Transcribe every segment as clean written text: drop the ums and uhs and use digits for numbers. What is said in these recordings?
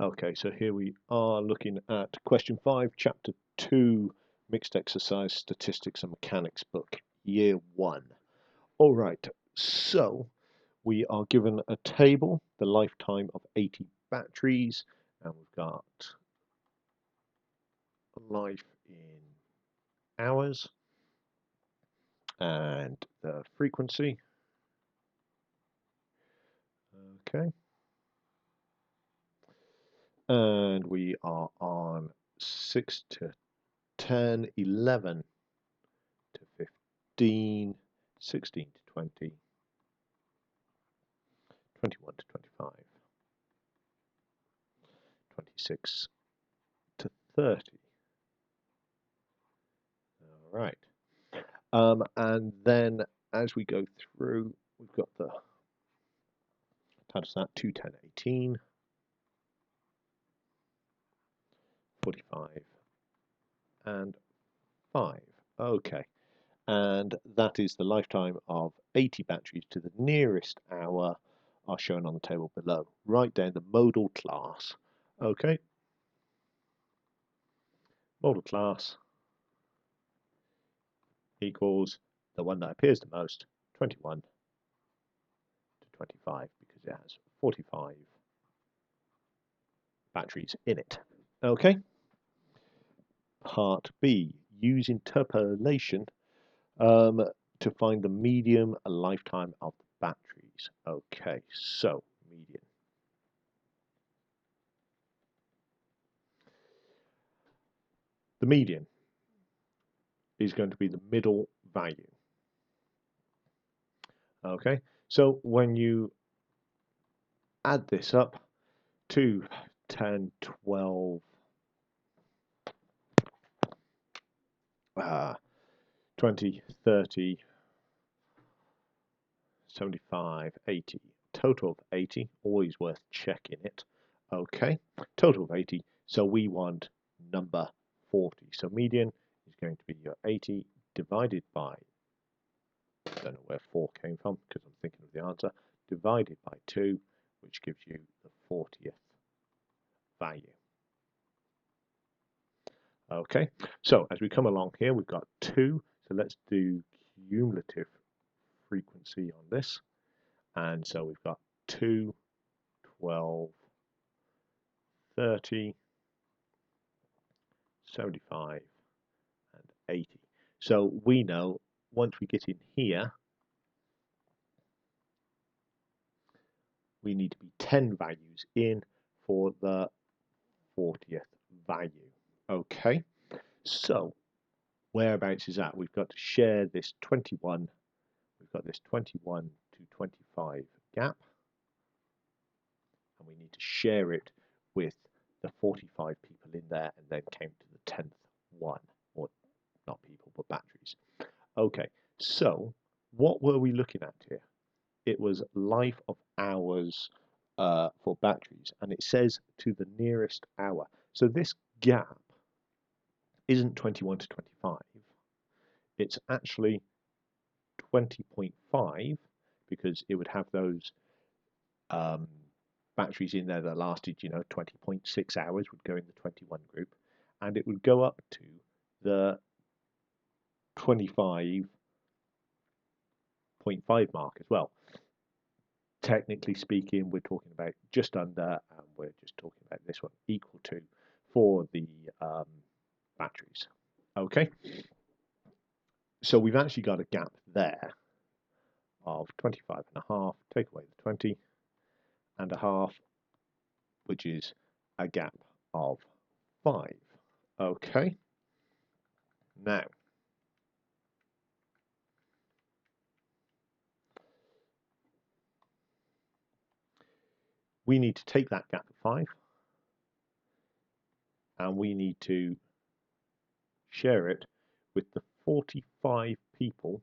Okay, so here we are looking at question 5, chapter 2, mixed exercise statistics and mechanics book, year 1. All right, so we are given a table, the lifetime of 80 batteries, and we've got life in hours and the frequency. Okay. And we are on 6 to 10, 11 to 15, 16 to 20, 21 to 25, 26 to 30. All right. And then as we go through, we've got the, how does that, 2, 10, 18, 45, and 5. Okay. And that is the lifetime of 80 batteries to the nearest hour are shown on the table below. Write down the modal class. Okay. Modal class equals the one that appears the most, 21 to 25, because it has 45 batteries in it. Okay. Part B, use interpolation to find the median lifetime of the batteries. Okay, so median. The median is going to be the middle value. Okay, so when you add this up, 2, 10, 12, 20, 30, 75, 80, total of 80, always worth checking it. Okay, total of 80, so we want number 40. So median is going to be your 80 divided by, I don't know where 4 came from because I'm thinking of the answer, divided by 2, which gives you the 40th value. Okay, so as we come along here, we've got 2, so let's do cumulative frequency on this. And so we've got 2, 12, 30, 75, and 80. So we know once we get in here, we need to be 10 values in for the 40th value. Okay, so whereabouts is that? We've got to share this 21, we've got this 21 to 25 gap, and we need to share it with the 45 people in there and then count to the 10th one, or not people, but batteries. Okay, so what were we looking at here? It was life of hours for batteries, and it says to the nearest hour. So this gap isn't 21 to 25. It's actually 20.5 because it would have those batteries in there that lasted, 20.6 hours would go in the 21 group, and it would go up to the 25.5 mark as well. Technically speaking, we're talking about just under, and we're just talking about this one equal to for the batteries. Okay, so we've actually got a gap there of 25.5, take away the 20.5, which is a gap of 5. Okay, now we need to take that gap of 5 and we need to share it with the 45 people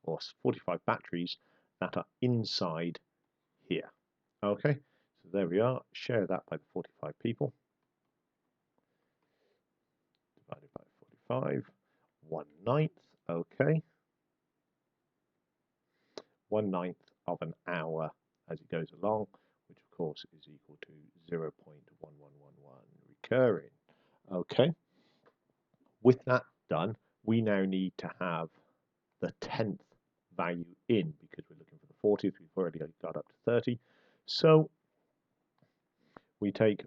or 45 batteries that are inside here. Okay, so there we are, share that by the 45 people, divided by 45, 1/9, okay, 1/9 of an hour as it goes along, which of course is equal to 0.11 recurring. Okay, with that done, we now need to have the 10th value in because we're looking for the 40th. We've already got up to 30. So we take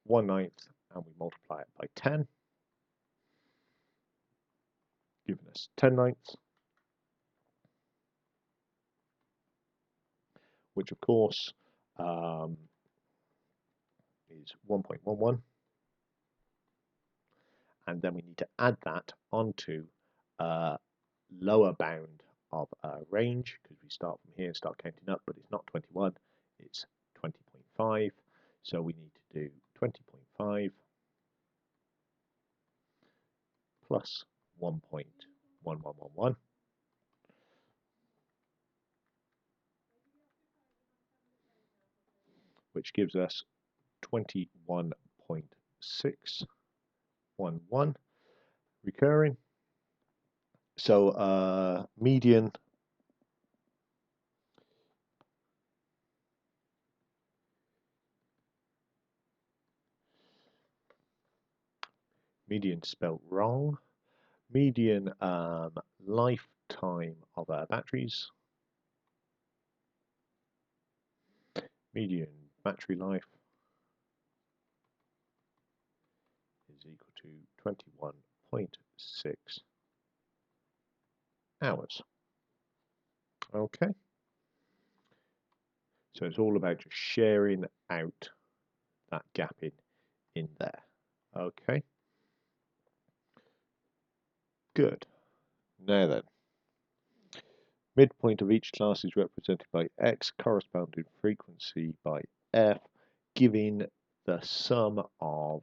1/9 and we multiply it by 10, giving us 10/9, which of course is 1.11. And then we need to add that onto a lower bound of a range because we start from here and start counting up, but it's not 21, it's 20.5. So we need to do 20.5 plus 1.1111, which gives us 21.611 recurring. So median spelled wrong. Median lifetime of our batteries. Median battery life is equal to 21.6 hours. Okay. So it's all about just sharing out that gap in there. Okay. Good. Now then, midpoint of each class is represented by X, corresponding frequency by F, giving the sum of,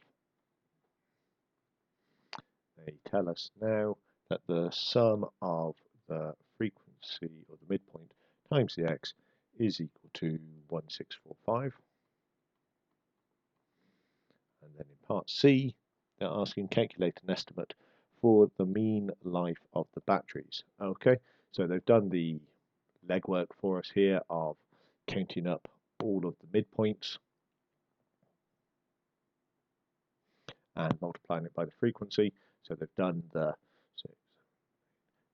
they tell us now that the sum of the frequency or the midpoint times the X is equal to 1645. And then in part C, they're asking calculate an estimate for the mean life of the batteries. Okay, so they've done the legwork for us here of counting up all of the midpoints and multiplying it by the frequency. So they've done the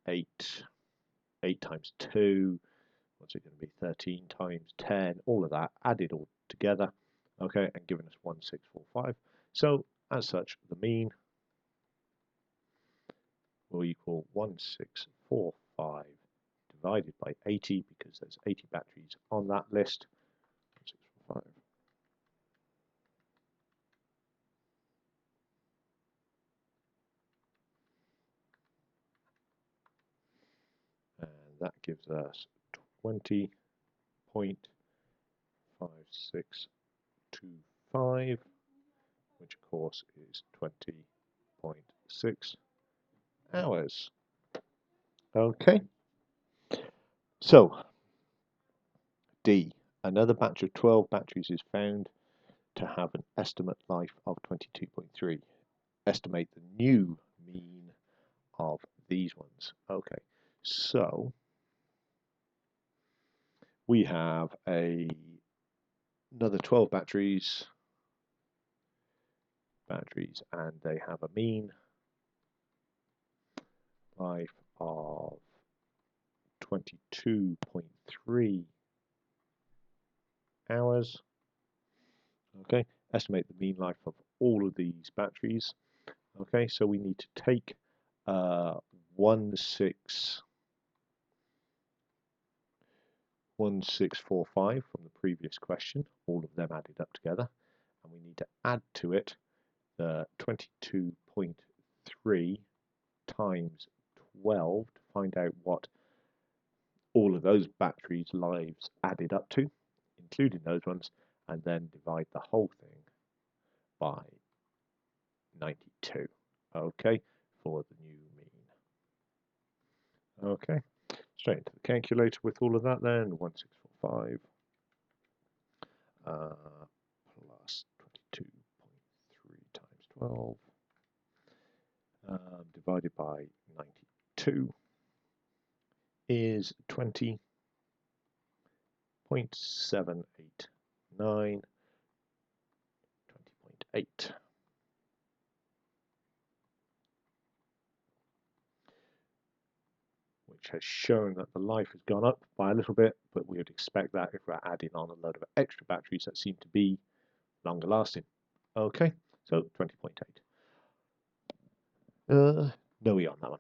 8 times 2, what's it going to be, 13 times 10, all of that, added all together, okay, and given us 1645. So as such, the mean will equal 1645 divided by 80 because there's 80 batteries on that list. 1645. And that gives us 20.5625, which of course is 20.6 hours. Okay. So, D. Another batch of 12 batteries is found to have an estimate life of 22.3. Estimate the new mean of these ones. Okay, so we have another 12 batteries, and they have a mean life of 22.3 hours. Okay, estimate the mean life of all of these batteries. Okay, so we need to take 1645 from the previous question, all of them added up together, and we need to add to it the 22.3 times 12 to find out what all of those batteries' lives added up to, including those ones, and then divide the whole thing by 92, okay, for the new mean. Okay, straight into the calculator with all of that then, 1645 plus 22.3 times 12 divided by 92 is 20.789, 20.8. which has shown that the life has gone up by a little bit, but we would expect that if we're adding on a load of extra batteries that seem to be longer lasting. Okay, so 20.8. No E on that one.